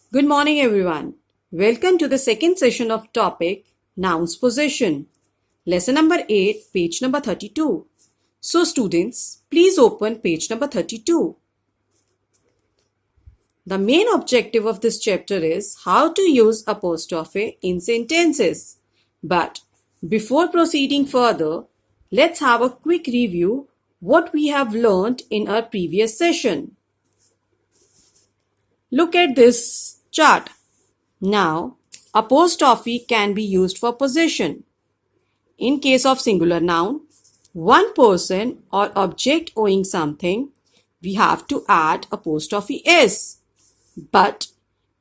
Good morning, everyone. Welcome to the second session of topic Nouns Possession. Lesson number 8, page number 32. So, students, please open page number 32. The main objective of this chapter is how to use apostrophe in sentences. But before proceeding further, let's have a quick review what we have learned in our previous session. Look at this chart. Now, apostrophe can be used for possession. In case of singular noun, one person or object owing something, we have to add apostrophe s. But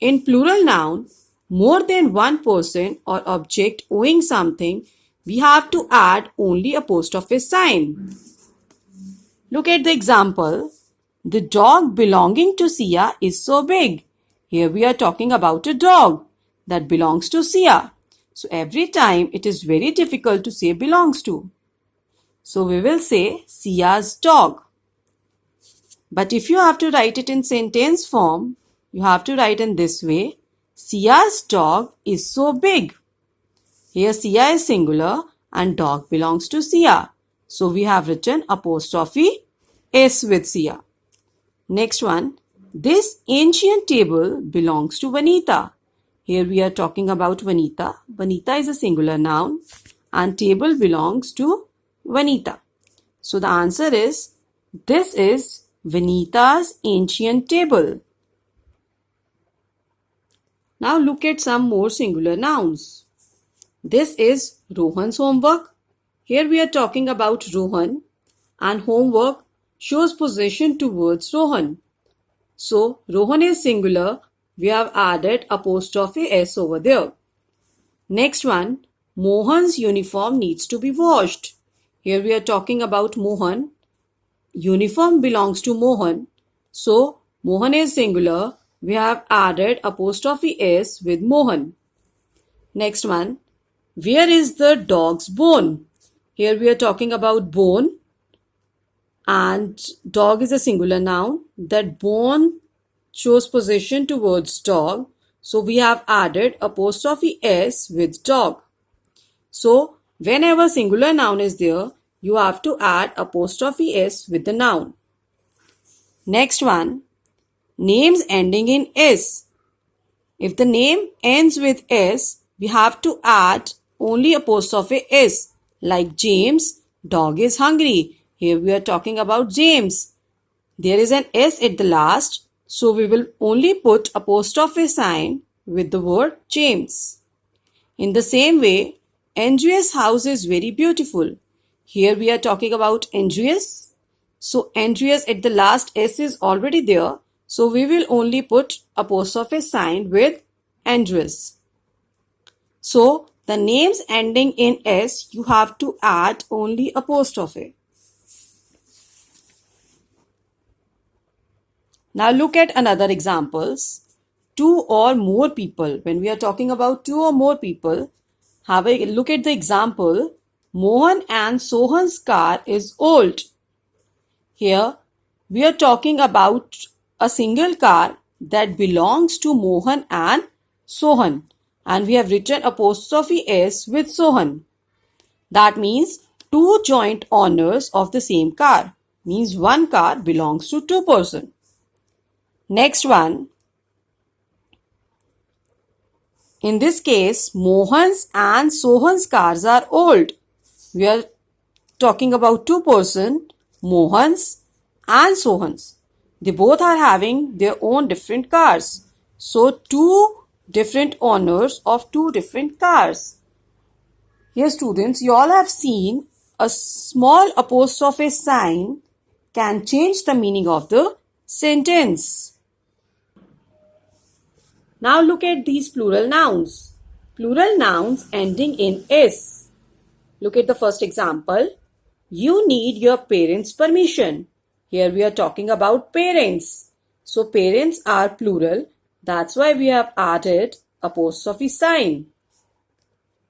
in plural noun, more than one person or object owing something, we have to add only apostrophe sign. Look at the example. The dog belonging to Sia is so big. Here we are talking about a dog that belongs to Sia. So every time it is very difficult to say belongs to. So we will say Sia's dog. But if you have to write it in sentence form, you have to write in this way. Sia's dog is so big. Here Sia is singular and dog belongs to Sia. So we have written apostrophe s with Sia. Next one. This ancient table belongs to Vanita. Here we are talking about Vanita. Vanita is a singular noun and table belongs to Vanita. So the answer is, this is Vanita's ancient table. Now look at some more singular nouns. This is Rohan's homework. Here we are talking about Rohan and homework shows possession towards Rohan. So Rohan is singular. We have added apostrophe s over there. Next one, Mohan's uniform needs to be washed. Here we are talking about Mohan. Uniform belongs to Mohan. So Mohan is singular. We have added apostrophe s with Mohan. Next one, where is the dog's bone? Here we are talking about bone. And dog is a singular noun. That bone shows possession towards dog. So we have added apostrophe s with dog. So whenever singular noun is there, you have to add apostrophe s with the noun. Next one, names ending in s. If the name ends with s, we have to add only apostrophe s. Like James, dog is hungry. Here we are talking about James. There is an s at the last, so we will only put apostrophe sign with the word James. In the same way, Andrea's house is very beautiful. Here we are talking about Andreas. So Andreas at the last s is already there, so we will only put apostrophe sign with Andreas. So the names ending in s, you have to add only apostrophe. Now look at another examples. Two or more people. When we are talking about two or more people, have a look at the example. Mohan and Sohan's car is old. Here we are talking about a single car that belongs to Mohan and Sohan. And we have written apostrophe s with Sohan. That means two joint owners of the same car. Means one car belongs to two persons. Next one. In this case, Mohan's and Sohan's cars are old. We are talking about two persons, Mohan's and Sohan's. They both are having their own different cars. So, two different owners of two different cars. Here students, you all have seen a small apostrophe sign can change the meaning of the sentence. Now look at these plural nouns. Plural nouns ending in s. Look at the first example. You need your parents' permission. Here we are talking about parents. So parents are plural. That's why we have added apostrophe sign.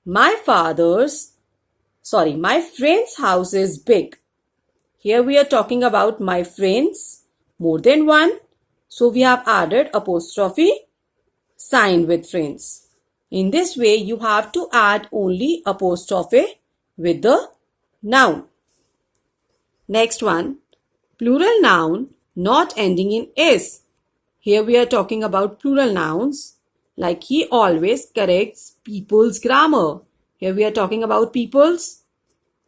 My friend's house is big. Here we are talking about my friends, more than one. So we have added apostrophe sign with friends. In this way, you have to add only apostrophe with the noun. Next one, plural noun not ending in s. Here we are talking about plural nouns like he always corrects people's grammar. Here we are talking about people's.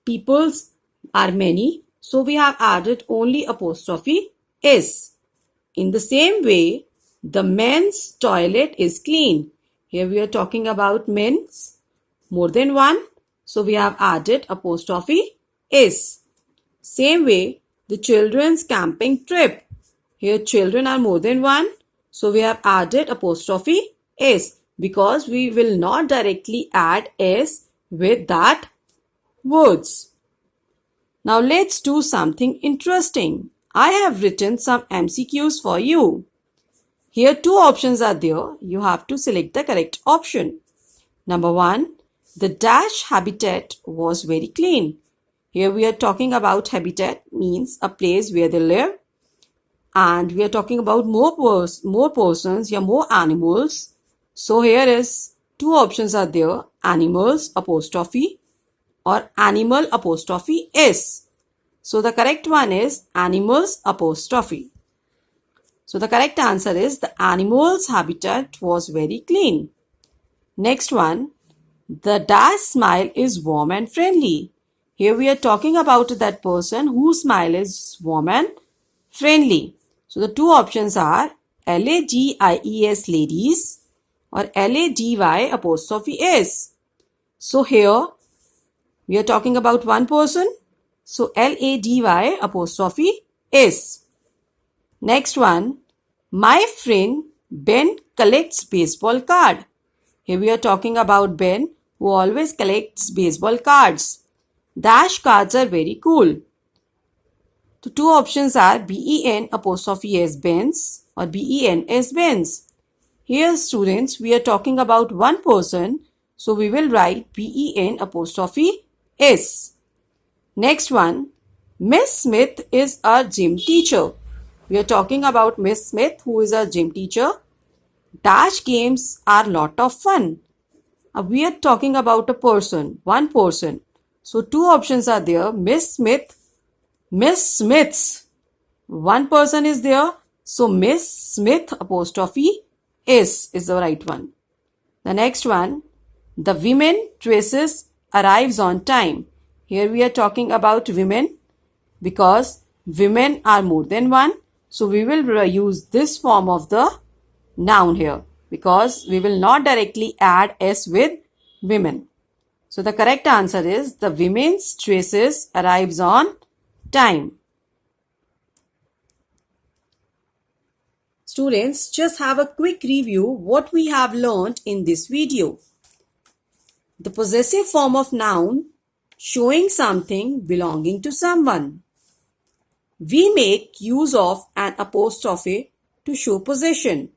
People's are many, so we have added only apostrophe s. In the same way, the men's toilet is clean. Here we are talking about men's, more than one, so we have added apostrophe s. Same way, the children's camping trip. Here children are more than one, so we have added apostrophe s because we will not directly add s with that words. Now let's do something interesting. I have written some MCQs for you. Here two options are there. You have to select the correct option. Number 1, the dash habitat was very clean. Here we are talking about habitat means a place where they live. And we are talking about more persons, more animals. So here is two options are there. Animals apostrophe or animal apostrophe s. So the correct one is animals apostrophe. So the correct answer is the animal's habitat was very clean. Next one, the dash smile is warm and friendly. Here we are talking about that person whose smile is warm and friendly. So the two options are LADIES ladies or LADY apostrophe s. So here we are talking about one person. So LADY apostrophe s. Next one, my friend Ben collects baseball card. Here we are talking about Ben who always collects baseball cards. Dash cards are very cool. The two options are BEN apostrophe S Ben's or BENS Ben's. Here students, we are talking about one person, so we will write BEN apostrophe S. Next one, Miss Smith is a gym teacher. We are talking about Miss Smith who is a gym teacher. Dash games are lot of fun. We are talking about a person, one person. So two options are there, Miss Smith, Miss Smiths. One person is there, so Miss Smith apostrophe is the right one. The next one, the women traces arrives on time. Here we are talking about women because women are more than one. So we will use this form of the noun here because we will not directly add s with women. So the correct answer is the women's traces arrives on time. Students, just have a quick review what we have learned in this video. The possessive form of noun showing something belonging to someone. We make use of an apostrophe to show possession.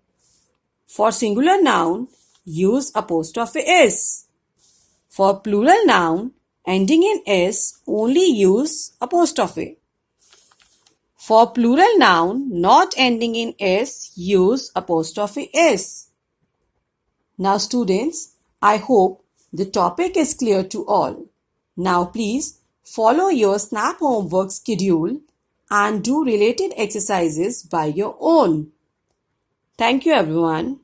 For singular noun, use apostrophe s. For plural noun ending in s, only use apostrophe. For plural noun not ending in s, use apostrophe s. Now students, I hope the topic is clear to all. Now please follow your SNAP homework schedule and do related exercises by your own. Thank you everyone.